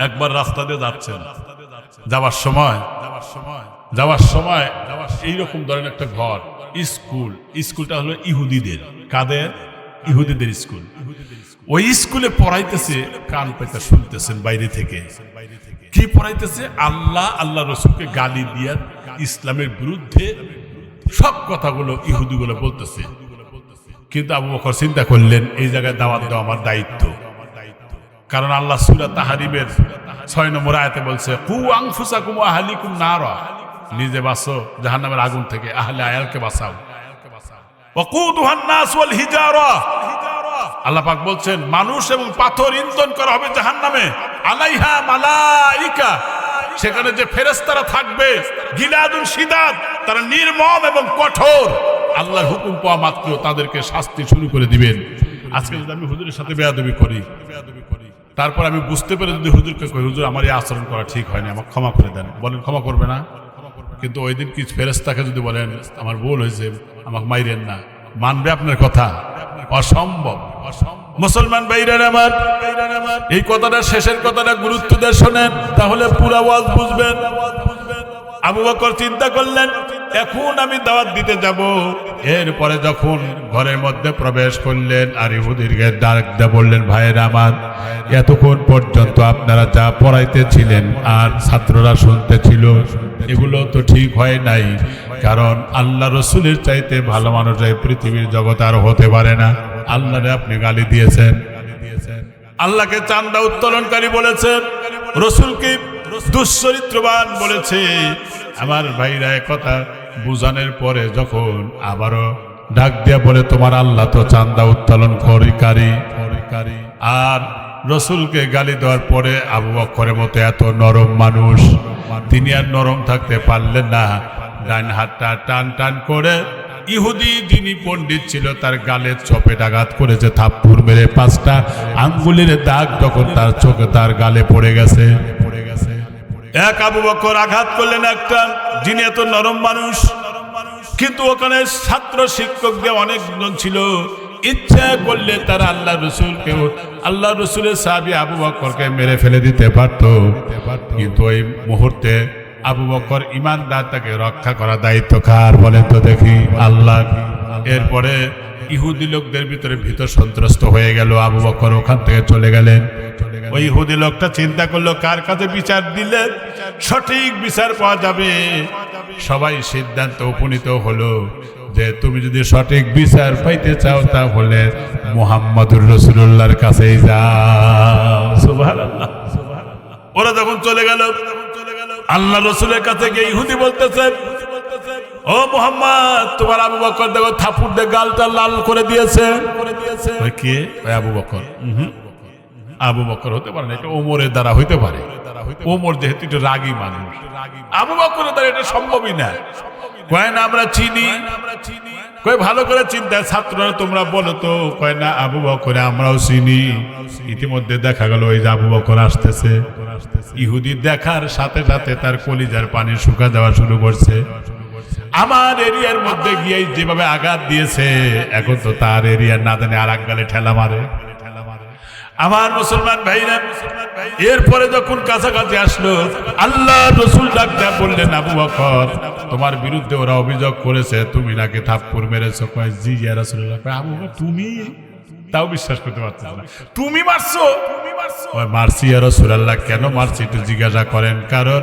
একবার রাস্তা দিয়ে যাচ্ছেন, যাওয়ার সময় এইরকম ধরনের একটা ঘর, স্কুলটা হলো ইহুদিদের। কাদের? ইহুদিদের স্কুল। ওই স্কুলে পড়াইতেছে, কান পেতে শুনতেছেন বাইরে থেকে। কি পড়াইতেছে? আল্লাহ রসুলকে গালি দিয়া ইসলামের বিরুদ্ধে সব কথাগুলো ইহুদিগুলো বলতেছে। কিন্তু আবু বকর চিন্তা করলেন, এই জায়গায় দাওয়াত দেওয়া আমার দায়িত্ব। কারণ আল্লাহ সূরা তাহরিমের 6 নম্বর আয়াতে বলছে, কু আনফুসাকুম ওয়া আহলিকুম নারা, নিজে বাঁচো জাহান্নামের আগুন থেকে, আহলে আয়ালকে বাঁচাও। ওয়াকুদুহান নাস ওয়াল হিজারা, আল্লাহ পাক বলছেন মানুষ এবং পাথর ইন্ধন করা হবে জাহান্নামে। আলাইহা মালাইকা, সেখানে যে ফেরেশতারা থাকবে, গিলাদুন শিদাদ, তারা নির্মম এবং কঠোর। আল্লাহর হুকুম পাওয়া মাত্র তাদেরকে শাস্তি শুরু করে দিবেন। আজকে যদি আমি হুজুরের সাথে বেয়াদবি করি, তারপর আমি বুঝতে পেরে যদি হুজুরকে কই, হুজুর আমার এই আচরণ করা ঠিক হয়নি, আমাকে ক্ষমা করে দেন, বলেন ক্ষমা করবে না? কিন্তু ওই দিন কি ফেরেশতাকে যদি বলেন আমার ভুল হয়েছে, আমাকে মাইরেন না, মানবে আপনার কথা? অসম্ভব। মুসলমান ভাইরা আমার, এই কথাটা, শেষের কথাটা গুরুত্ব দিয়ে শোনেন, তাহলে পুরা ওয়াজ বুঝবেন। আবু বকর চিন্তা করলেন, এখন আমি দাওয়াত দিতে যাব। এরপরে যখন ঘরের মধ্যে প্রবেশ করলেন আর ইহুদিকে ডাক দিয়ে বললেন, ভাইয়েরা আমার, এতক্ষণ পর্যন্ত আপনারা যা পড়াইতেছিলেন আর ছাত্ররা শুনতেছিল, এগুলো তো ঠিক হয় নাই। কারণ আল্লাহ রসুলের চাইতে ভালো মানুষ এই পৃথিবীর জগতে আর হতে পারে না। আল্লাহরে আপনি গালি দিয়েছেন, আল্লাহকে চান্দা উত্তোলনকারী বলেছেন, রসুলকে দুশ্চরিত্রবান বলেছে। আমার ভাইরা কথা বুঝানোর পরে যখন আবারও ডাক দিয়া বলে, তোমার আল্লাহ তো চান্দা উত্তোলন করিকারী। আর রসুলকে গালি দেওয়ার পরে আবু বকরের মতো এত নরম মানুষ, তিনি আর নরম থাকতে পারলেন না। ডান হাতটা টান টান করে ইহুদি যিনি পণ্ডিত ছিল তার গালে চপেট আঘাত করেছে, থাপ্পড় মেরে 5টা আঙ্গুলের দাগ যখন তার চোখে তার গালে পড়ে গেছে। এক আবু বকর আঘাত করলেন একটা, যিনি এত নরম মানুষ। কিন্তু ওখানে ছাত্র শিক্ষকদের অনেকজন ছিল, ইচ্ছা করলে তারা আল্লাহ রসুলের সাহাবী আবু বকরকে মেরে ফেলে দিতে পারত। কিন্তু ওই মুহূর্তে আবু বকর ইমানদার, তাকে রক্ষা করা দায়িত্ব কার বলেন তো দেখি? আল্লাহ। এরপরে ইহুদি লোকদের ভিতরে ভীত সন্ত্রস্ত হয়ে গেল। আবু বকর ওখান থেকে চলে গেলেন। ওই ইহুদি লোকটা চিন্তা করলো, কার কাছে বিচার দিলে সঠিক বিচার পাওয়া যাবে। সবাই সিদ্ধান্ত উপনীত হলো যে তুমি যদি সঠিক বিচার পাইতে চাও তাহলে মুহাম্মদুর রাসূলুল্লাহর কাছেই যাও। সুবহানাল্লাহ। ওরা যখন চলে গেল, আল্লাহ রসুলের কাছে গিয়ে ইহুদি বলতেছে, ও মুহাম্মদ, তোমার আবু বকর দেখো থাপ্পড় দিয়ে গালটা লাল করে দিয়েছে। কে? আবু বকর। আবু বকর হতে পারে না, এটা ওমরের দ্বারা হইতে পারে। ওমর যেহেতু একটু রাগী মানুষ, আবু বকরের দ্বারা এটা সম্ভবই না। কয় না আমরা চিনি, কয় ভালো করে চিন্তা, ছাত্ররা তোমরা বলো তো। কয় না আবু বকর আমরাও চিনি। ইতিমধ্যে দেখা গেল ওই যে আবু বকর আসতেছে। ইহুদি দেখার সাথে সাথে তার কলিজার পানি শুকা যাওয়া শুরু করছে। আমার এরিয়ার মধ্যে গিয়ে যেভাবে আঘাত দিয়েছে, এখন তো তার এরিয়ার না জানে আর এক গালে ঠেলা মারে। আমার মুসলমান ভাইরা, এরপরে যখন কাছাকাছি আসলো, আল্লাহ রসুল ডাকতে বললেন, আবু বকর, তোমার বিরুদ্ধে ওরা অভিযোগ করেছে তুমি নাকি থাপ্পড় মেরেছো। কয় জি ইয়া রাসূলুল্লাহ। কয় আবু বকর তুমি? তাও বিশ্বাস করতে পারছো না, তুমি মারছো? মারছি ইয়া রাসূলুল্লাহ। কেন মারছি একটু জিজ্ঞাসা করেন। কারণ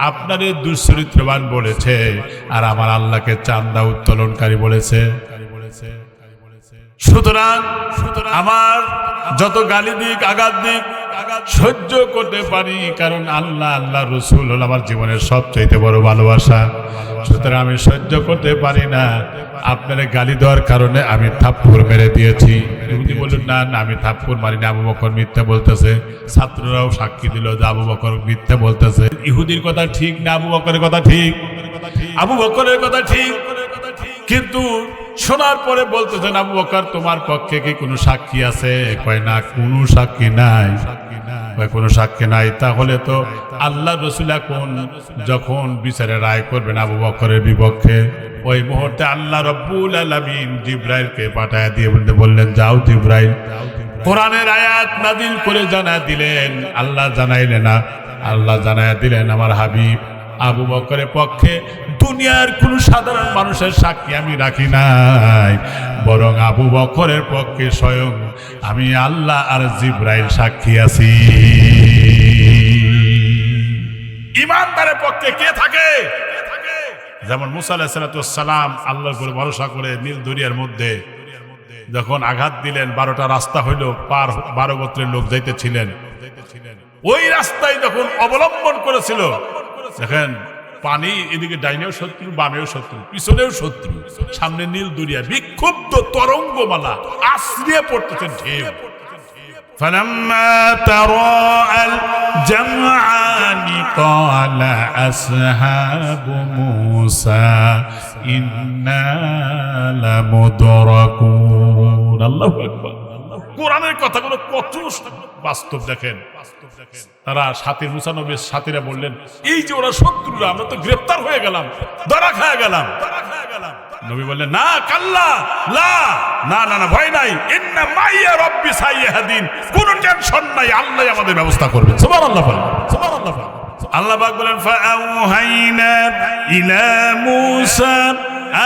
আপনারে দুশ্চরিত্রবান বলেছে আর আমার আল্লাহকে চান্দা উত্তোলনকারী বলেছে। সুতরাং আমার যত গালি দিক, আঘাত দিক, সহ্য করতে পারি, কারণ আল্লাহ রসুল হল আমার জীবনের সবচাইতে বড় ভালোবাসা। সুতরাং আমি সহ্য করতে পারি না আপনারা গালি দেওয়ার কারণে আমি থাপ্পড় মেরে দিয়েছি। ইহুদি বললেন, না না, আমি থাপ্পড় মারিনি, আবু বকর মিথ্যা বলতেছে। ছাত্ররাও সাক্ষী দিল যে আবু বকর মিথ্যা বলতেছে। ইহুদির কথা ঠিক না, আবু বকরের কথা ঠিক? আবু বকরের কথা ঠিক। কিন্তু শোনার পরে বলতেছেন, আবু বকর তোমার পক্ষে কি কোনো সাক্ষী আছে? কয় না, কোনো সাক্ষী নাই। কোনো সাক্ষী নাই। তাহলে তো আল্লাহ রসুল এখন যখন বিচারে রায় করবেন আবু বকরের বিপক্ষে, ওই মুহূর্তে আল্লাহ রব্বুল আলামিন জিবরাইলকে পাঠায় দিয়ে বললেন, যাও জিবরাইল, কোরআনের আয়াত নাযিল করে জানায় দিলেন, আল্লাহ জানাইলেন না, আল্লাহ জানায় দিলেন আমার হাবিব আবু বকরের পক্ষে দুনিয়ার কোন সাধারণ মানুষের সাক্ষী আমি রাখি নাই, বরং আবু বকরের পক্ষে স্বয়ং আমি আল্লাহ আর জিবরাইল সাক্ষী আছি। ঈমানদারের পক্ষে কে থাকে? যেমন মুসা আলাইহিস সালাম আল্লাহর উপর ভরসা করে নীল দরিয়ার মধ্যে যখন আঘাত দিলেন, 12টা রাস্তা হইল, পার 12 গোত্রের লোক যাইতেছিলেন, ওই রাস্তায় যখন অবলম্বন করেছিল, দেখেন পানি এদিকে ডাইনেও শত্রু, বামেও শত্রু, পিছনেও শত্রু, সামনে নীল দরিয়া, বিক্ষুব্ধ তরঙ্গমালা আশ্রিয়ে পড়তেছেন ঢেউ। فلما تراءى الجمعان قال أصحاب موسى إنا لمدركون। আল্লাহু আকবার। কোরআনের কথাগুলো কত বাস্তব দেখেন। তারা সাথী মুসা নবীর সাথীরা বললেন, এই যে ওরা শত্রুরা, আমরা তো গ্রেফতার হয়ে গেলাম, ধরা খেয়ে গেলাম। নবী বললেন, না কাল্লা লা, না না না, ভয় নাই, ইন্না মাইয়া রব্বি সাইয়াহদিন, কোন টেনশন নাই, আল্লাহ আমাদের ব্যবস্থা করবেন। সুবহানাল্লাহ, সুবহানাল্লাহ। আল্লাহ পাক বলেন, ফাআউহাইনা ইলা মূসা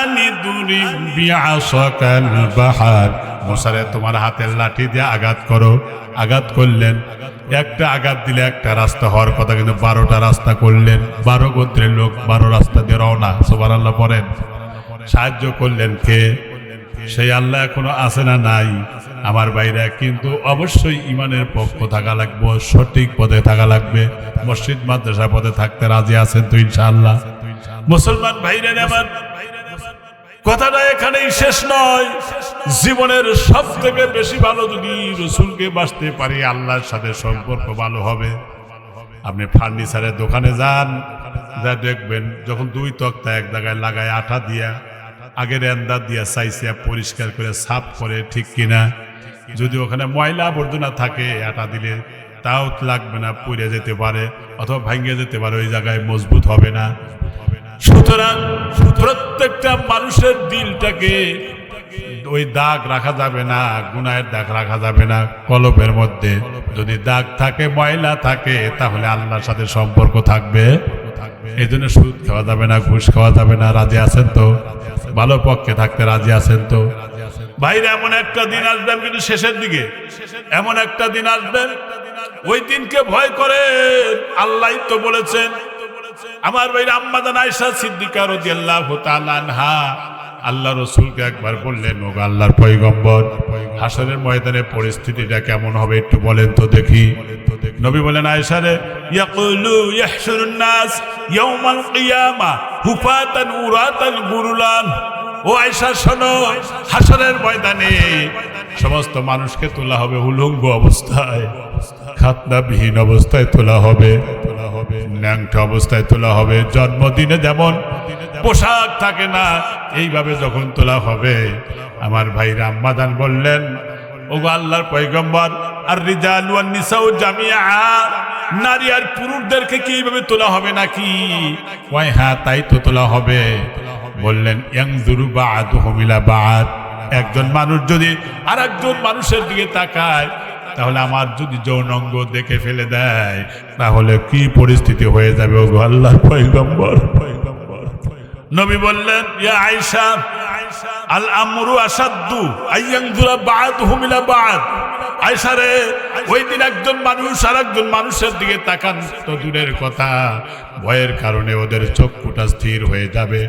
আনিদরিব বিআসাকাল বাহার, মুসারে তোমার হাতের লাঠি দিয়ে আঘাত করো। আঘাত করলেন, একটা আঘাত দিলে একটা রাস্তা হওয়ার কথা, কিন্তু 12টা রাস্তা করলেন। 12 গোত্রের লোক 12 রাস্তা দিয়ে রওনা। সুবহানাল্লাহ পড়েন। সাহায্য করলেন কে? সেই আল্লাহ এখনো আছে না নাই? আমার ভাইরা, কিন্তু অবশ্যই ইমানের পক্ষ থাকা লাগবে, সঠিক পথে থাকা লাগবে, মসজিদ মাদ্রাসা পথে থাকতে রাজি আছেন তো ইনশাআল্লাহ? মুসলমান ভাইরা আমার কথাটা এখানেই শেষ নয়। জীবনের সব থেকে বেশি ভালো যদি রসুলকে বাঁচতে পারি, আল্লাহর সাথে সম্পর্ক ভালো হবে। আপনি ফার্নিচারের দোকানে যান, যা দেখবেন যখন 2 তক্তা এক জায়গায় লাগায় আঠা দিয়া, আগের এন্দার দিয়া চাইছিয়া পরিষ্কার করে সাফ করে, ঠিক কিনা? যদি ওখানে ময়লা আবর্জনা থাকে, আটা দিলে তাও লাগবে না, পুড়ে যেতে পারে অথবা ভাঙে যেতে পারে, ওই জায়গায় মজবুত হবে না। সুতরাং প্রত্যেকটা মানুষের দিলটাকে ওই দাগ রাখা যাবে না, গুনাহের দাগ রাখা যাবে না। কলবের মধ্যে যদি দাগ থাকে, ময়লা থাকে, তাহলে আল্লাহর সাথে সম্পর্ক থাকবে। এই জন্য সুদ খাওয়া যাবে না, ঘুষ খাওয়া যাবে না। রাজি আছেন তো? ভালো পক্ষে থাকতে রাজি আছেন তো? ভাইরা, এমন একটা দিন আসবে, কিন্তু শেষের দিকে এমন একটা দিন আসবে, ওই দিনকে ভয় করে। আল্লাহই তো বলেছেন। আমার ভাইরা, আম্মা জান আয়েশা সিদ্দিকা রাদিয়াল্লাহু তাআলা আনহা আল্লাহ রসুলকে একবার বললেন, ও আল্লাহর পয়গম্বর, হাসরের ময়দানে পরিস্থিতিটা কেমন হবে একটু বলেন তো দেখি। নবী বলেন, আয়েশা রে, ইয়াকুলু ইয়াহশুরুন নাস ইয়াউমাল কিয়ামা হুফাতান উরাতান গুরুলান। ও আয়েশা শোনো, হাসরের ময়দানে সমস্ত মানুষকে তোলা হবে উলঙ্গ অবস্থায়, খাতনাবিহীন অবস্থায় তোলা হবে, ন্যাংটা অবস্থায় তোলা হবে। জন্মদিনে যেমন পোশাক থাকে না, এইভাবে যখন তোলা হবে। আমার ভাইরা, আম্মা জান বললেন, ওগো আল্লাহর পয়গম্বর, আর রিজালু ওয়ান নিসাউ জামিআ, নারী আর পুরুষদেরকে কি এইভাবে তোলা হবে নাকি? ওই হ্যাঁ, তাই তো তোলা হবে। বললেন, ইয়ানজুরু বা'দুহুম ইলা বা'দ, একজন মানুষ যদি আর একজন মানুষের দিকে তাকায়, তাহলে আমার যদি যৌনাঙ্গ দেখে ফেলে দেয়, তাহলে কি পরিস্থিতি হয়ে যাবে ওগো আল্লাহর পয়গম্বর? নবী বললেন, ইয়া আয়েশা, আল আমরু আসাদ্দু আইয়ানজুরা বা'দুহুম ইলা বা'দ। আয়েশা রে, ওই দিন একজন মানুষ আর একজন মানুষের দিকে তাকান তো দূরের কথা, ভয়ের কারণে ওদের চক্ষুটা স্থির হয়ে যাবে,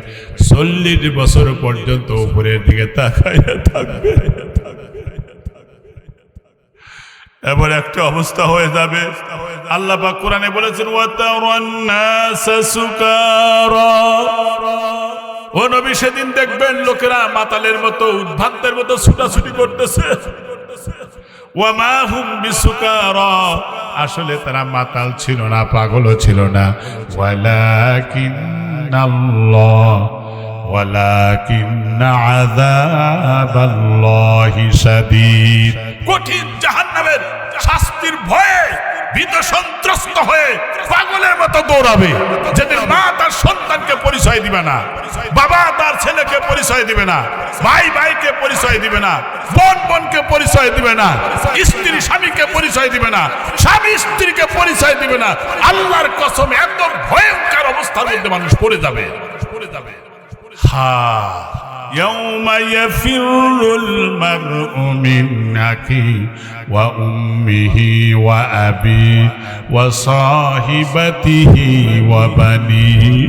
40 বছর পর্যন্ত উপরের দিকে তাকাইয়া থাকবে। এবার একটা অবস্থা হয়ে যাবে। আল্লাহ পাক কোরআনে বলেছেন, ওয়াতারান নাসা সুকারা, ও নবী, সেদিন দেখবেন লোকেরা মাতালের মতো, উদ্ভ্রান্তের মতো ছুটাছুটি করতেছে। ওয়ামা হুম বিসুকারা, আসলে তারা মাতাল ছিল না, পাগলও ছিল না। ওয়ালাকিন্না আযাবাল্লাহি শাদীদ, কঠিন জাহান্নামের শাস্তির ভয়ে ভীত সন্ত্রস্ত হয়ে পাগলের মতো দৌড়াবে। যেদিন মা তার সন্তানকে পরিচয় দিবে না, বাবা তার ছেলেকে পরিচয় দিবে না, ভাই ভাইকে পরিচয় দিবে না, বোন বোনকে পরিচয় দিবে না, স্ত্রী স্বামীকে পরিচয় দিবে না, স্বামী স্ত্রীকে পরিচয় দিবে না, আল্লাহর কসম এত ভয়ঙ্কর অবস্থার মধ্যে মানুষ পড়ে যাবে। يوم يفر المرء من أخيه وأمه وأبيه وصاحبته وبنيه।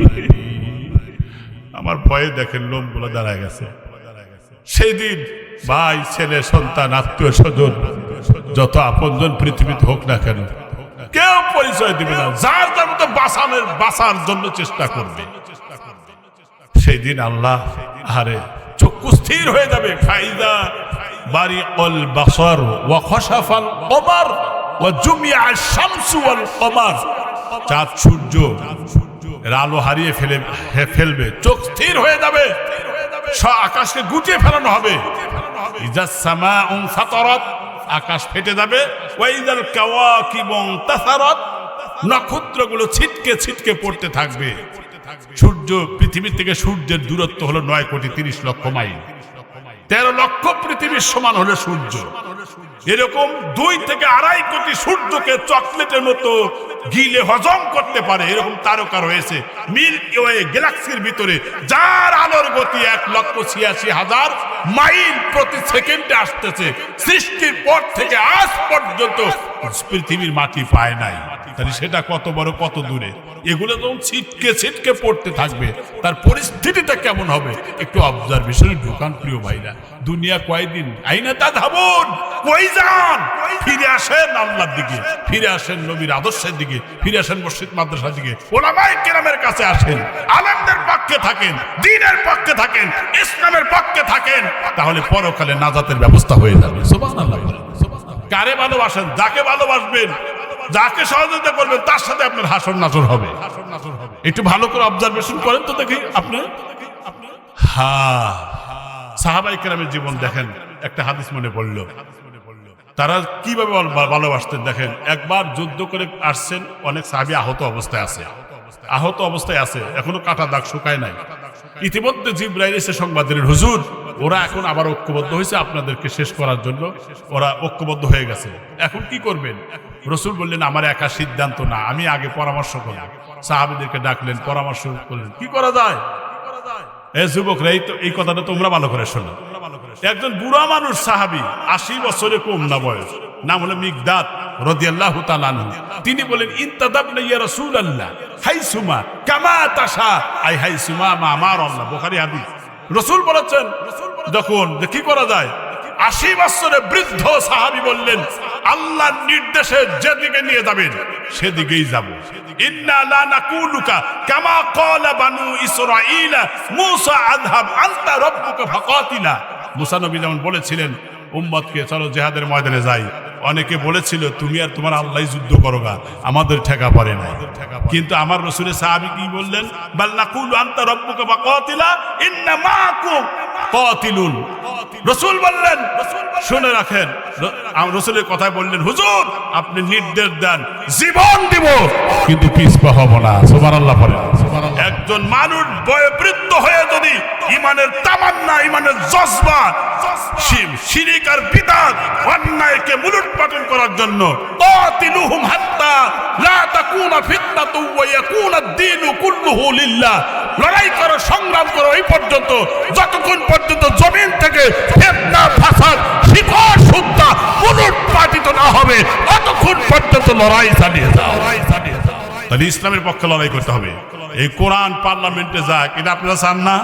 আমার ভয়ে দেখেন লোমগুলো দাঁড়ায় গেছে। সেই দিন ভাই ছেলে সন্তান আত্মীয় স্বজন যত আপনজন পৃথিবীতে হোক না কেন কেউ পরিচয় দিবে না, যার যার মতো বাঁচার জন্য চেষ্টা করবে। সেই দিন আল্লাহ আরে চক্ষু স্থির হয়ে যাবে। ফাইদা বারিকুল বাসার ওয়া খাশাফাল কমার ওয়া জুমিআ শামসু ওয়াল কমার। চাঁদ সূর্য এর আলো হারিয়ে ফেলবে, চোখ স্থির হয়ে যাবে, আকাশকে গুটিয়ে ফেলানো হবে। ইজাস সামাউ ফাতারাত, আকাশ ফেটে যাবে। ওয়া ইযাল কাওয়াকিবু ইনতাসারাত, নক্ষত্রগুলো ছিটকে ছিটকে পড়তে থাকবে। সূর্য পৃথিবী থেকে সূর্যের দূরত্ব হলো 9,30,00,000 মাইল। 13 লক্ষ পৃথিবীর সমান হলো সূর্য। এরকম 2 থেকে 2.5 কোটি সূর্যকে চকলেটের মতো গিলে হজম করতে পারে এরকম তারকা রয়েছে মিল্কি ওয়ে গ্যালাক্সির ভিতরে, যার আলোর গতি 1,86,000 মাইল প্রতি সেকেন্ডে আসতেছে। সৃষ্টির পর থেকে আজ পর্যন্ত পৃথিবীর মাটি পায় নাই। তাহলে সেটা কত বড়, কত দূরে। এগুলো যখন ছিটকে ছিটকে পড়তে থাকবে তার পরিস্থিতিটা কেমন হবে একটু অবজারভেশনে ঢোকান প্রিয় ভাইরা। দুনিয়া কয়দিন, আইনা তা ধাবন, কই যান? ফিরে আসেন আল্লাহর দিকে, ফিরে আসেন নবীর আদর্শের দিকে, ফিরে আসেন মসজিদ মাদ্রাসার দিকে, ওলামায়ে কেরামের কাছে আসেন, আলেমদের পক্ষে থাকেন, দ্বীনের পক্ষে থাকেন, ইসলামের পক্ষে থাকেন, তাহলে পরকালে নাজাতের ব্যবস্থা হয়ে যাবে। সুবহানাল্লাহ। কারে ভালোবাসেন, যাকে ভালোবাসবেন, যাকে সহযোগিতা করবেন তার সাথে আপনার হাসর নাসর হবে। একটু ভালো করে অবজারভেশন করেন তো দেখি আপনি। সাহাবায়ে কেরামের জীবন দেখেন, একটা হাদিস মনে পড়ল, তারা কিভাবে ভালোবাসতেন দেখেন। একবার যুদ্ধ করে আসছেন, অনেক সাহাবী আহত অবস্থায় আছে, এখনো কাটা দাগ শুকায় নাই। ইতিমধ্যে জিবরাইল এসে সংবাদ দিলেন, হুজুর ওরা এখন আবার ঐক্যবদ্ধ হয়েছে, আপনাদেরকে শেষ করার জন্য ওরা ঐক্যবদ্ধ হয়ে গেছে, এখন কি করবেন? রসুল বললেন, আমার একা সিদ্ধান্ত না, আমি আগে পরামর্শ করব। সাহাবীদেরকে ডাকলেন, পরামর্শ করলেন, কি করা যায়? এ যুবকরা, এই কথাটা তোমরা ভালো করে শোনো। একজন বুড়া মানুষ সাহাবী, 80 বছরে কম না বয়স, নাম হলো মিকদাদ রাদিয়াল্লাহু তাআলা আনহু। তিনি বলেন, ইনতাদাবনা ইয়া রাসূলুল্লাহ হাইসুমা কামা তাশা, আই হাইসুমা মা আমারাল্লাহ। বুখারী হাদিস। রাসূল বলেছেন, যখন কি করা যায়, 80 বছরের বৃদ্ধ সাহাবী বললেন, আল্লাহর নির্দেশে যেদিকে নিয়ে যাবেন সেদিকেই যাব। ইন্না লা নাকুলুকা কামা ক্বালা বানু ইসরাঈলা মূসা আযহাব আনতা রাব্বুকা ফাকাতিলা। মুসা নবী যেমন বলেছিলেন উম্মতকে, চলো জিহাদের ময়দানে যাই, অনেকে বলেছিল তুমি আর তোমার আল্লাহই যুদ্ধ করোগা, আমাদের ঠেকা পড়ে নাই। কিন্তু আমার রাসূলের সাহাবী কি বললেন, বাল নাকুলু আনতা রাব্বুকা ফাকাতিলা ইন্না মাআকুম কাতিলুন। রাসূল বললেন, শুনে রাখেন, রাসূলের কথায় বললেন, হুজুর আপনি নির্দেশ দেন, জীবন দিব কিন্তু পিছপা হব না। সুবহানাল্লাহ বলেন। একজন মানুষ বয়োবৃদ্ধ হয়ে যদি ঈমানের তামান্না, ঈমানের জজবা, শিরক আর বিদআত, অন্যায়কে মূলোৎপাটন করার জন্য, কাতিলুহুম হাত্তা লা তাকুনা ফিতনাতু ওয়া ইয়াকুনা আদ-দীনু কুল্লুহু লিল্লাহ। লড়াই করো, সংগ্রাম করো এই পর্যন্ত, যতক্ষণ পর্যন্ত জমিন থেকে ফিতনা, ফাসাদ, শিকড় সুদ্ধা মূলোৎপাটিত না হবে ততক্ষণ পর্যন্ত লড়াই চালিয়ে যাও। তাহলে ইসলামের পক্ষে লড়াই করতে হবে। এই কোরআন পার্লামেন্টে যাক, এটা আপনারা চান না?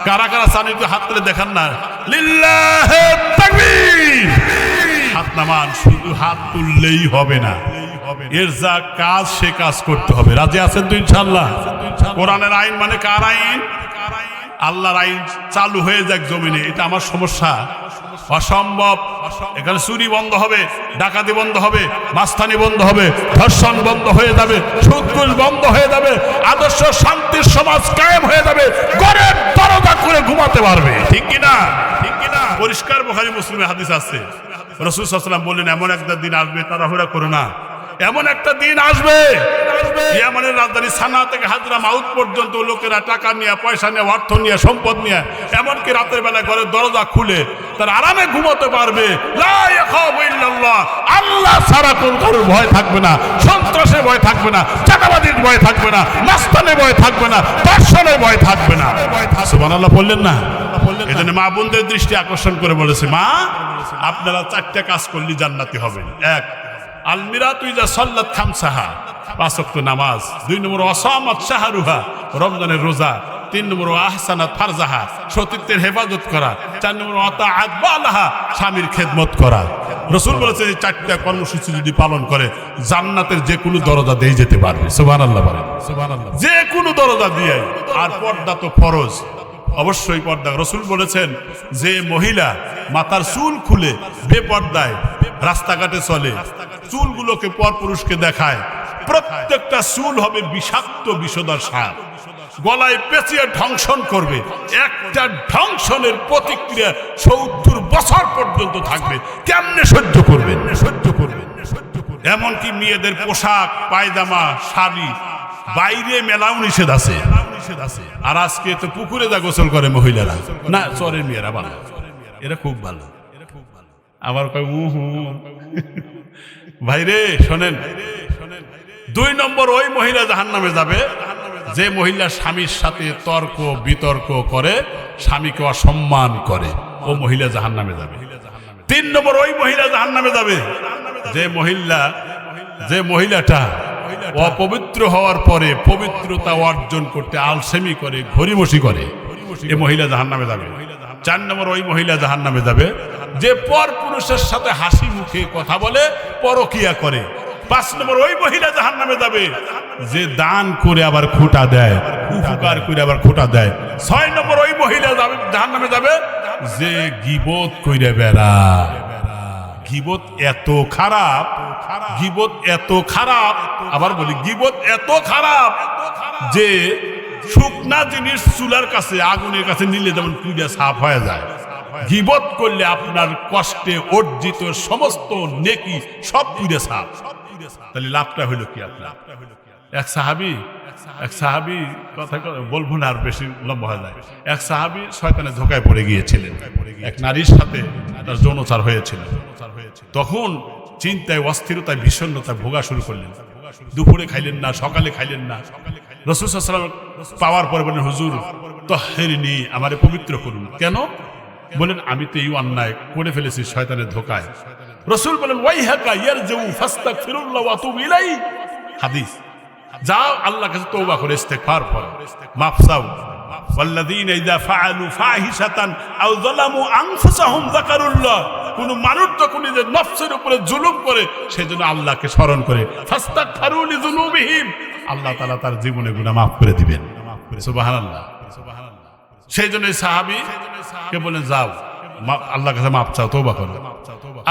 কারা কারা চান একটু হাত তুলে দেখান না। লিল্লাহি তাকবীর। হাত নামান, শুধু হাত তুললেই হবে না, এর যা কাজ সে কাজ করতে হবে। রাজি আছেন তো ইনশাআল্লাহ? কোরআনের আইন মানে কার আইন? আল্লাহর আইন চালু হয়ে যাক জমিনে, এটা আমার সমস্যা? অসম্ভব। এখানে চুরি বন্ধ হবে, ডাকাতি বন্ধ হবে, মাস্তানি বন্ধ হবে, ধর্ষণ বন্ধ হয়ে যাবে, সুদঘুষ বন্ধ হয়ে যাবে, আদর্শ শান্তির সমাজ কায়েম হয়ে যাবে, ঘরের দরজা করে ঘুমাতে পারবে। ঠিক কিনা? পরিষ্কার বুখারী মুসলিমের হাদিস আছে, রাসূল সাল্লাল্লাহু আলাইহি ওয়াসাল্লাম বললেন, এমন একটা দিন আসবে, তাড়াহুড়া করো না, এমন একটা দিন আসবে ইয়ামানের রাজধানী সানা থেকে হাজরা মাউত পর্যন্ত লোকেরা টাকা নিয়ে, পয়সা নিয়ে, অর্থ নিয়ে, সম্পদ নিয়ে, এমনকি রাতের বেলা ঘরের দরজা খুলে তার আরামে ঘুমাতে পারবে। লা ইয়াখাফু ইল্লাল্লাহ, আল্লাহ ছাড়া কোন কারোর ভয় থাকবে না, সন্ত্রাসের ভয় থাকবে না, চাঁদাবাজির ভয় থাকবে না, নাস্তানের ভয় থাকবে না, দর্শনের ভয় থাকবে না। সুবহানাল্লাহ বললেন না? এজন্য মা বোনদের দৃষ্টি আকর্ষণ করে বলেছে, মা আপনারা 4টা কাজ করলে জান্নাতি হবেন। 1, আলমিরাতু ইযা সাল্লাত খামসাহা, 5 ওয়াক্ত নামাজ। 2 নম্বর ওয়াসামাত শাহরুহা, রমজানের রোজা। 3 নম্বর আহসানাত ফারজাহা, সতীত্বের হেফাজত করা। 4 নম্বর আতাআত বালাহা, স্বামীর খেদমত করা। রাসূল বলেছেন এই 4টা কর্মসূচি যদি পালন করে জান্নাতের যে কোনো দরজা দিয়ে যেতে পারবে। সুবহানাল্লাহ বলেন, সুবহানাল্লাহ। যে কোনো দরজা দিয়ে। আর পর্দা তো ফরজ, অবশ্যই পর্দা। রাসূল বলেছেন যে মহিলা মাথার চুল খুলে বেপর্দায় রাস্তাঘাটে চলে, চুলগুলোকে পরপুরুষকে দেখায়, প্রত্যেকটা চুল হবে বিষাক্ত বিষধর সাপ, গলায় পেঁচিয়ে ধ্বংসন করবে। একটা ধ্বংসনের প্রতিক্রিয়া 70 বছর পর্যন্ত থাকবে। কেমনে সহ্য করবেন? সহ্য করবেন। এমনকি মেয়েদের পোশাক, পায়জামা, শাড়ি বাইরে মেলাও নিষেধ আছে। আর আজকে তো পুকুরে যা গোসল করে মহিলারা, না চরের মেয়েরা ভালো, এরা খুব ভালো। আবার কয় ভাইরে শোনেন, 2 নম্বর ওই মহিলা জাহান্নামে যাবে যে মহিলা স্বামীর সাথে তর্ক বিতর্ক করে, স্বামীকে অসম্মান করে, ও মহিলা জাহান্নামে যাবে। 3 নম্বর ওই মহিলা জাহান্নামে যাবে যে মহিলাটা অপবিত্র হওয়ার পরে পবিত্রতা অর্জন করতে আলসেমি করে, ঘড়িমসি করে, এই মহিলা জাহান্নামে যাবে। 4 নম্বর ওই মহিলা জাহান্নামে যাবে যে পর পুরুষের সাথে হাসি মুখে কথা বলে, পরকিয়া করে। 5 নম্বর ওই মহিলা জাহান্নামে যাবে যে দান করে আবার খোঁটা দেয়, উপকার করে আবার খোঁটা দেয়। 6 নম্বর ওই মহিলা জাহান্নামে যাবে যে গীবত কইরা বেড়ায়। গীবত এত খারাপ, গীবত এত খারাপ, আবার বলি গীবত এত খারাপ যে শুকনা জিনিস চুলার কাছে, আগুনের কাছে নিলে যেমন পুড়ে সাফ হয়ে যায়, গীবত করলে আপনার কষ্টে অর্জিত সমস্ত নেকি সব পুড়ে সাফ। তাহলে লাভটা হইল কি আপনার? এক সাহাবী কথা বলবো না, আর বেশি লম্বা হয়ে যায়। এক সাহাবী শয়তানের ধোঁকায় পড়ে গিয়েছিলেন, এক নারীর সাথে তার যৌনাচার হয়েছিল। তখন চিন্তায়, অস্থিরতায়, বিষণ্ণতায় ভোগা শুরু করলেন। দুপুরে খাইলেন না, সকালে খাইলেন না। রাসূল সাল্লাল্লাহু আলাইহি ওয়াসাল্লাম পাওয়ার পরে বলেন, হুজুর তাহহিরনি, আমারে পবিত্র করুন। কেন? বলেন আমি তো এই অন্যায় করে ফেলেছি শয়তানের ধোঁকায়। রাসূল বলেন ওয়াইহাকা ইয়ারজু ফাস্তাগফিরুল্লাহ ওয়া তুব ইলাইহি, হাদিস। যাও আল্লাহর কাছে তওবা করে ইস্তেগফার করো, মাফ চাও। ওয়াল্লাযীনা ইযা ফাআলু ফাহিশাতান আও যালামু আনফুসাহুম যাকারুল্লাহ, কোন মানুষ যখন নিজের নফসের উপরে জুলুম করে সেজন্য আল্লাহকে স্মরণ করে, ফাস্তাগফিরু লিযুনুবিহিম, আল্লাহ তাআলা তার জীবনে গুনাহ মাফ করে দিবেন। সুবহানাল্লাহ। সেই জন্য সাহাবী কে বলেন যাও আল্লাহর কাছে মাফ চাও, তওবা করো।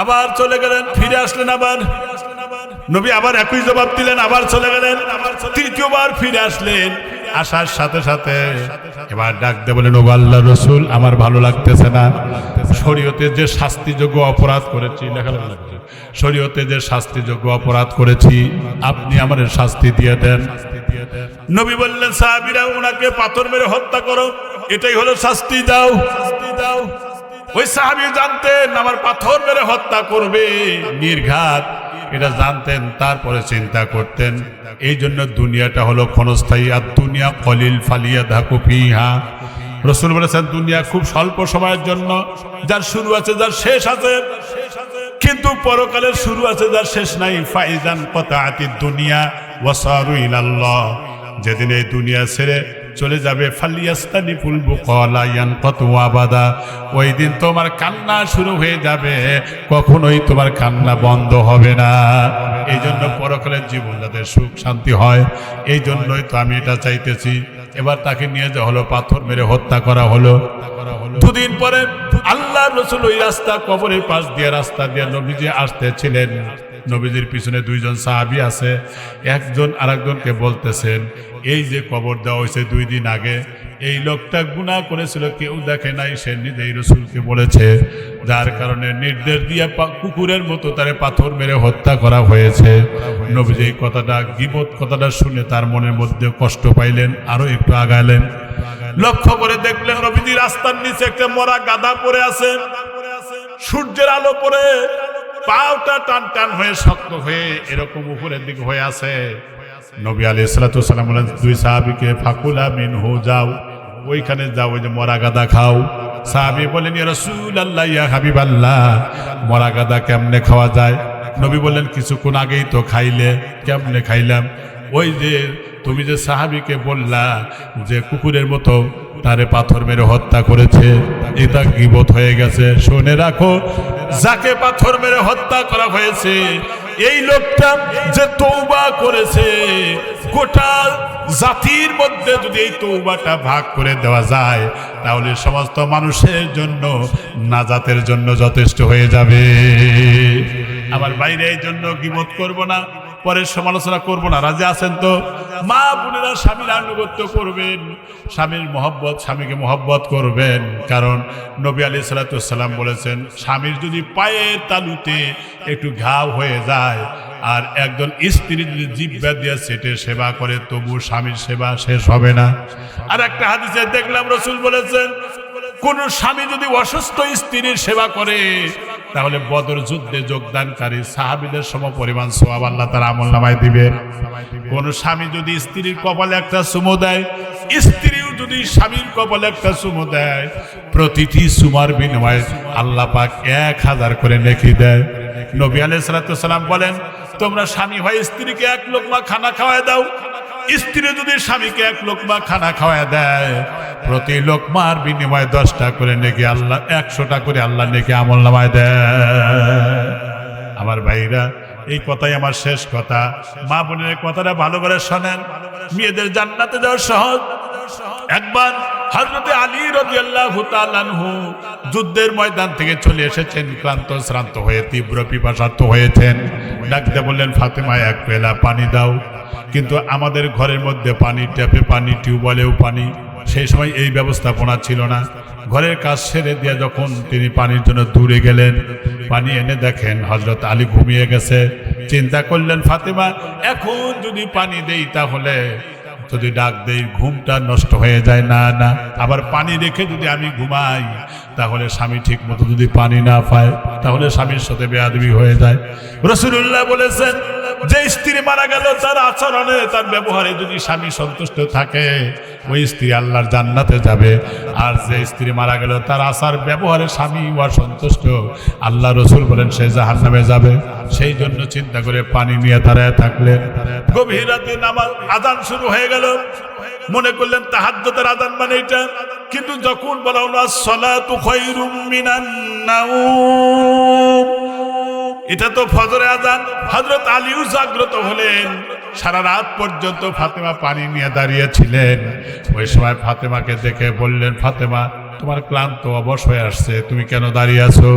আবার চলে গেলেন, ফিরে আসলেন। আবার নবী আবার একই জবাব দিলেন, আবার চলে গেলেন। তৃতীয়বার ফিরে আসলেন, আসার সাথে সাথে এবার ডাক দিয়ে বলেন, ও আল্লাহর রাসূল আমার ভালো লাগতেছে না, শরীয়তে যে শাস্তিযোগ্য অপরাধ করেছি, শরীয়তে যে শাস্তিযোগ্য অপরাধ করেছি আপনি আমাদের শাস্তি দিয়ে দেন। নবী বললেন সাহাবীরা ওনাকে পাথর মেরে হত্যা করো, এটাই হলো শাস্তি, দাও। ওই সাহাবী জানতেন আমার পাথর মেরে হত্যা করবে, নির্ঘাত, এটা জানতেন, তারপরে চিন্তা করতেন। এই জন্য দুনিয়াটা হলো ক্ষণস্থায়ী, আর দুনিয়া কলিল ফালিয়াযহাকু ফিহা। রাসূল বলেছেন দুনিয়া খুব স্বল্প সময়ের জন্য, যার শুরু আছে যার শেষ আছে, কিন্তু পরকালের শুরু আছে যার শেষ নাই। ফাইজান কাতাআতিদ দুনিয়া ওয়া সারু ইলাল্লাহ, যেদিন এই দুনিয়া ছেড়ে চলে যাবে, ফালিয়াস্তানিফুল বুকালা ইয়ানকাতু আবাদা, ওই দিন তোমার কান্না শুরু হয়ে যাবে, কখনোই তোমার কান্না বন্ধ হবে না। এই জন্য পরকালের জীবন যাতে সুখ শান্তি হয়, এই জন্যই তো আমি এটা চাইতেছি। এবার তাকে নিয়ে যাওয়া হলো, পাথর মেরে হত্যা করা হলো। 2 দিন পরে আল্লাহর রাসূল ওই রাস্তা, কবরের পাশ দিয়ে রাস্তা দিয়ে নবীজি আসতেছিলেন। নবীজির পিছনে 2 জন সাহাবী আছে, একজন আরেকজনকে বলতেছেন এই যে কবর দেওয়া হয়েছে 2 দিন আগে, এই লোকটা গুনাহ করেছিল, কেউ দেখে নাই, সে নিজেই রাসূলকে বলেছে, যার কারণে নির্দেশ দিয়ে কুকুরের মতো তারে পাথর মেরে হত্যা করা হয়েছে। নবীজি এই কথাটা, গীবত কথাটা শুনে তার মনের মধ্যে কষ্ট পাইলেন, আরো একটু আগালেন। লক্ষ্য করে দেখলেন নবীজি রাস্তার নিচে একটা মরা গাধা পড়ে আছে, সূর্যের আলো পড়ে পাওটা টান টান হয়ে শক্ত হয়ে এরকম উপরের দিকে হয়ে আছে। নবী আলাইহিস সালাতু ওয়াস সালাম বলেন দুই সাহাবীকে, ফাকুলা মিনহু, যাও ওইখানে যাও, ওই যে মরা গাদা খাও। সাহাবী বলেন, ইয়া রাসূলুল্লাহ, ইয়া হাবিবাল্লাহ, মরা গাদা কেমনে খাওয়া যায়? নবী বললেন, কিছুক্ষণ আগেই তো খাইলে। কেমনে খাইলাম? ওই যে তুমি যে সাহাবীকে বললা যে কুকুরের মতো তারে পাথর মেরে হত্যা করেছে, এটা গীবত হয়ে গেছে। শুনে রাখো, যাকে পাথর মেরে হত্যা করা হয়েছে এই লোকটা যে তওবা করেছে, গোটা জাতির মধ্যে যদি এই তওবাটা ভাগ করে দেওয়া যায় তাহলে সমস্ত মানুষের জন্য নাজাতের জন্য যথেষ্ট হয়ে যাবে। আমার বাইরে এই জন্য গীবত করব না, পরের সমালোচনা করব না। রাজি আছেন তো? মা বোনেরা স্বামীর আনুগত্য করবেন, স্বামীর মহব্বত, স্বামীকে মহব্বত করবেন। কারণ নবী আলাইহিস সালাতু ওয়াস সালাম বলেছেন, স্বামীর যদি পায়ের তালুতে একটু ঘাও হয়ে যায় আর একজন স্ত্রী যদি জিহ্বা দিয়ে সেটে সেবা করে, তবু স্বামীর সেবা শেষ হবে না। আর একটা হাদিসে দেখলাম রাসূল বলেছেন, কোন স্বামী যদি অসুস্থ স্ত্রীর সেবা করে তাহলে বদর যুদ্ধে যোগদানকারী সাহাবীদের সমপরিমাণ সওয়াব আল্লাহ তাআলা আমলনামায় দিবেন। কোন স্বামী যদি স্ত্রীর কপালে একটা চুমু দেয়, স্ত্রীও যদি স্বামীর কপালে একটা চুমু দেয়, প্রতিটি চুমার বিনিময়ে আল্লাহ পাক 1000 করে নেকি দেয়। নবী আলাইহিস সালাতু ওয়াস সালাম বলেন, তোমরা স্বামী হয় স্ত্রীকে এক লোকমা খানা খাওয়ায় দাও, স্ত্রী যদি স্বামীকে এক লোকমা খানা খাওয়ায় দেয়, প্রতি লোকমার বিনিময়ে 10টা করে নেকি আল্লাহ, 100টা করে আল্লাহ নেকি আমলনামায় দেয়। আমার ভাইরা, এই কথাই আমার শেষ কথা। মা বোনের কথাটা ভালো করে শোনেন, মেয়েদের জান্নাতে যাওয়া সহজ। একবার হযরত আলী রাদিয়াল্লাহু তাআলা আনহু যুদ্ধের ময়দান থেকে চলে এসেছেন, ক্লান্ত শ্রান্ত হয়ে তীব্র পিপাসার্ত হয়েছেন। ডাকতে বললেন, ফাতেমা এক পেলা পানি দাও। কিন্তু আমাদের ঘরের মধ্যে পানি, ট্যাপে পানি, টিউবওয়েলেও পানি, সেই সময় এই ব্যবস্থাপনা ছিল না। ঘরের কাজ সেরে দিয়ে যখন তিনি পানির জন্য দূরে গেলেন, পানি এনে দেখেন হযরত আলী ঘুমিয়ে গেছে। চিন্তা করলেন, ফাতেমা এখন যদি পানি দেই তাহলে যদি ডাক দেই ঘুমটা নষ্ট হয়ে যায়, না না, আবার পানি রেখে যদি আমি ঘুমাই তাহলে স্বামী ঠিক মতো যদি পানি না পায় তাহলে স্বামীর সাথে বেয়াদবি হয়ে যায়। রাসূলুল্লাহ বলেছেন, যে স্ত্রী মারা গেল তার আচরণে, তার ব্যবহারে যদি স্বামী সন্তুষ্ট থাকে ওই স্ত্রী আল্লাহর জান্নাতে যাবে। আর যে স্ত্রী মারা গেল তার আচার ব্যবহারে স্বামী অসন্তুষ্ট, আল্লাহ রাসূল বলেন সে জাহান্নামে যাবে। সেই জন্য চিন্তা করে পানি নিয়ে দাঁড়ায় থাকলেন। গভীর রাতে নামাজ আযান শুরু হয়ে গেল, মনে করলেন তাহাজ্জুদের আযান মানে এটা। কিন্তু যখন বলা হলো আসসালাতু খায়রুম মিনান নাওম, এটা তো ফজরের আযান, হযরত আলীও জাগ্রত হলেন। সারা রাত পর্যন্ত ফাতেমা পানি নিয়ে দাঁড়িয়েছিলেন। ওই সময় ফাতেমাকে দেখে বললেন, ফাতেমা তোমার ক্লান্ত অবশ হয়ে আসছে, তুমি কেন দাঁড়িয়ে আছো?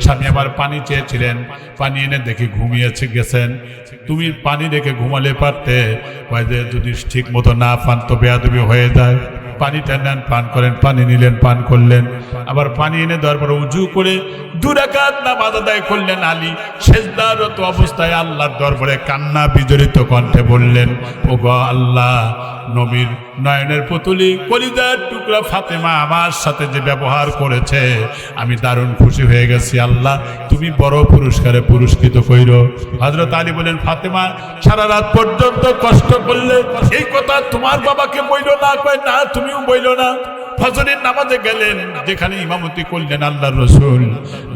স্বামী আমার পানি চেয়েছিলেন, পানি এনে দেখি ঘুমিয়েছে গেছেন। তুমি পানি রেখে ঘুমালে পারতে, যদি ঠিক মতো না পান তো বেয়াদবি হয়ে যায়। পানিটা নেন, পান করেন। পানি নিলেন, পান করলেন। আবার পানি এনে দেওয়ার পর উজু করে 2 রাকাত নামাজ আদায় করলেন। আলী সেজদারত অবস্থায় আল্লাহর দরবারে কান্না বিজড়িত কণ্ঠে বললেন, ওগো আল্লাহ, নবীর নয়নের পুতুলি কলিজার টুকরা ফাতেমা আমার সাথে যে ব্যবহার করেছে আমি দারুণ খুশি হয়ে গেছি। আল্লাহ তুমি বড় পুরস্কারে পুরস্কৃত কইরো। হযরত আলী বলেন, ফাতেমা সারা রাত পর্যন্ত কষ্ট করলে, এই কথা তোমার বাবাকে বইলো না? কয় না, তুমিও বইলো না। ফজরের নামাজে গেলেন, যেখানে ইমামতি করলেন আল্লাহর রাসূল।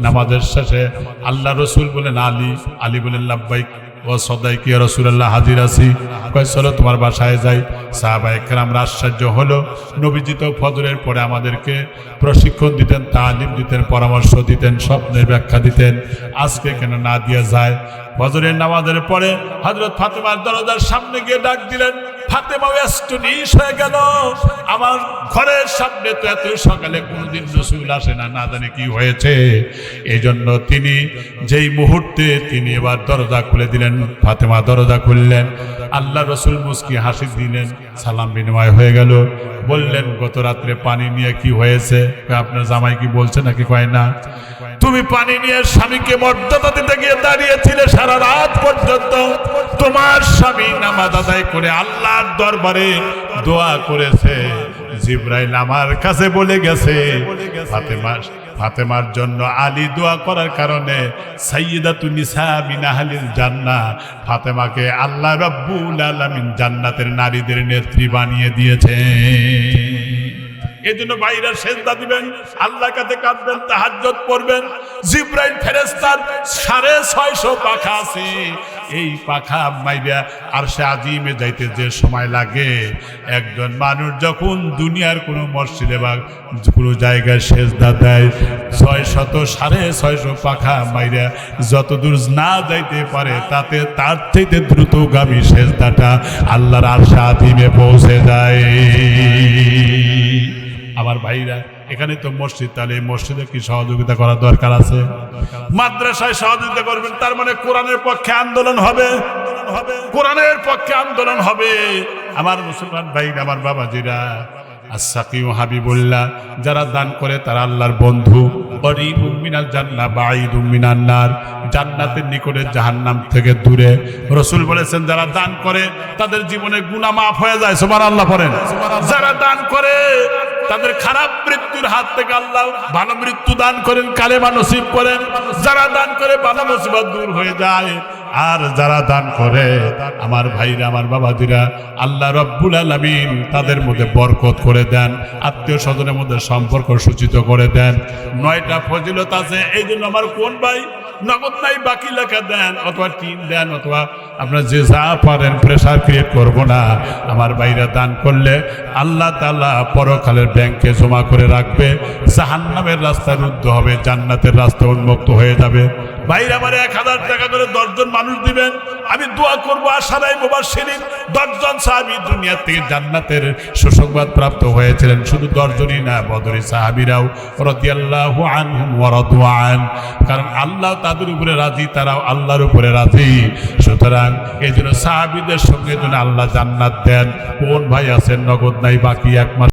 নামাজের শেষে আল্লাহর রাসূল বলেন, আলী। আলী বলেন, লাব্বাইক ও সদাইক ইয়া রাসূলুল্লাহ, হাজির আছি। কয় চলো তোমার বাসায় যাই। সাহাবায়ে কেরামরা আশ্চর্য হলো। নবীজি তো ফজরের পরে আমাদেরকে প্রশিক্ষণ দিতেন, তালিম দিতেন, পরামর্শ দিতেন, স্বপ্নের ব্যাখ্যা দিতেন, আজকে কেন না দিয়ে যায়? ফজরের নামাজের পরে হযরত ফাতেমার দরজার সামনে গিয়ে ডাক দিলেন, ফাতেমা ব্যস্তনিশ হয়ে গেল, আমার ঘরের সামনে তো এত সকালে কোনোদিন রাসূল আসে না, না জানি কি হয়েছে। এই জন্য তিনি যেই মুহূর্তে তিনি এবার দরজা খুলে দিলেন, ফাতেমা দরজা খুললেন, আল্লাহ রসুল মুস্কি হাসি দিলেন, সালাম বিনিময় হয়ে গেল। বললেন, গত রাত্রে পানি নিয়ে কি হয়েছে? আপনার জামাই কি বলছে নাকি? কয় না, তুমি পানি নিয়ে স্বামীকে মর্যাদা দিতে গিয়ে দাঁড়িয়েছিলে সারা রাত পর্যন্ত, তোমার স্বামী নামাজ আদায় করে আল্লাহর দরবারে দোয়া করেছে, জিবরাইল আমার কাছে বলে গেছে ফাতেমার জন্য আলী দোয়া করার কারণে সাইয়্যিদাতুন নিসা মিন আহলিল জান্নাহ, ফাতেমাকে আল্লাহ রাব্বুল আলামিন জান্নাতের নারীদের নেত্রী বানিয়ে দিয়েছে। এই জন্য ভাইরা সেজদা দিবেন, আল্লাহর কাছে কাঁদবেন, তাহাজ্জুদ পড়বেন। জিবরাইল ফেরেশতার 650 পাখা আছে, এই পাখা মাইরা আরশে আজিমে যাইতে যে সময় লাগে, একজন মানুষ যখন দুনিয়ার কোনো মসজিদে বা কোনো জায়গায় সেজদা দেয়, 600 পাখা মাইরা যতদূর না যাইতে পারে তাতে তার থেকে দ্রুতগামী সেজদাটা আল্লাহর আরশে আজিমে পৌঁছে যায়। আমার ভাইরা, এখানে তো মসজিদ, তাহলে এই মসজিদে কি সহযোগিতা করার দরকার আছে? মাদ্রাসায় সহযোগিতা করবেন, তার মানে কোরআনের পক্ষে আন্দোলন হবে, কোরআনের পক্ষে আন্দোলন হবে। আমার মুসলমান ভাই, আমার বাবাজিরা, আস-সাকিউ হাবিবুল্লাহ, যারা দান করে তারা আল্লাহর বন্ধু। করিবুম মিনাল জান্নাহ বাঈদুম মিনান নার, জান্নাতের নিকটে জাহান্নাম থেকে দূরে। রাসূল বলেছেন, যারা দান করে তাদের জীবনে গুনাহ মাফ হয়ে যায়। সুবহানাল্লাহ পড়েন। যারা দান করে তাদের খারাপ মৃত্যুর হাত থেকে আল্লাহ ভালো মৃত্যু দান করেন, কালেমা নসিব করেন। যারা দান করে বালা মুসিবত দূর হয়ে যায়। আর যারা দান করে, আমার ভাইরা, আমার বাবাজিরা, আল্লাহ রাব্বুল আলামিন তাদের মধ্যে বরকত করে দেন, আত্মীয় স্বজনের মধ্যে সম্পর্ক সূচিত করে দেন। 9টা ফজিলত আছে। এই জন্য আমার কোন ভাই নগদ নাই, বাকি লেখা দেন, অথবা টিন দেন, অথবা আপনার যে যা পারেন, প্রেসার ক্রিয়েট করব না। আমার ভাইরা দান করলে আল্লাহ তাআলা পরকালের ব্যাংকে জমা করে রাখবে, জাহান্নামের রাস্তা রুদ্ধ হবে, জান্নাতের রাস্তা উন্মুক্ত হয়ে যাবে। ভাইরা আমার 1000 টাকা করে 10 জন মানুষ দিবেন, আমি দোয়া করবো আশারায়ে মুবাশশিরিন 10 জন সাহাবী দুনিয়া থেকে জান্নাতের সুসংবাদ প্রাপ্ত হয়েছিলেন। শুধু 10 জনই না, বদরি সাহাবীরাও রাদিয়াল্লাহু আনহুম ওয়া রাদু আন, কারণ আল্লাহ তাদের উপরে রাজি, তারাও আল্লাহর উপরে রাজি। সুতরাং এই জন্য সাহাবীদের সঙ্গে যেন আল্লাহ জান্নাত দেন। কোন ভাই আছেন নগদ নাই, বাকি 1 মাস